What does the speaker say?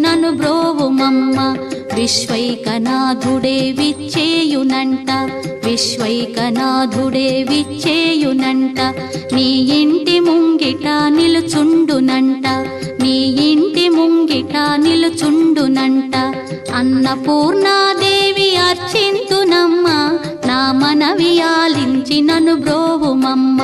నను బ్రోవుమమ్మ. విశ్వైకనాథుడే విచ్చేయునంట, విశ్వైకనాథుడే విచ్చేయునంట. నీ ఇంటి ముంగిట నిలుచుండునంట, నీ ఇంటి ముంగిట నిలుచుండునంట. అన్నపూర్ణాదేవి అర్చింతునమ్మ, నా మనవి ఆలించి నను బ్రోవుమమ్మ.